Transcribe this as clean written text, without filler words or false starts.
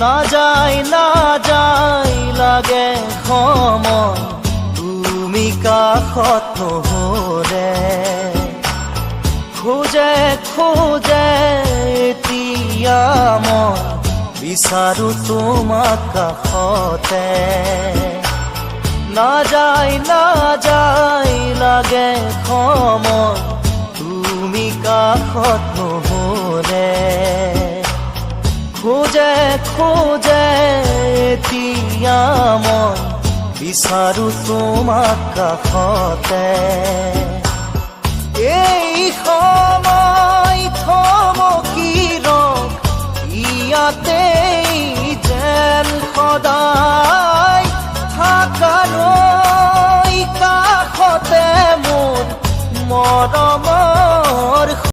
নাযায় লাগে সময় তুমি কাষত নহ'লে খোজে এতিয়া মই বিচাৰো তোমাক কাষতে নাযায় লাগে সময় তুমি কাষত নহ'লে খোজে এতিয়া মই বিচাৰো তোমাক কাষতে এই সময়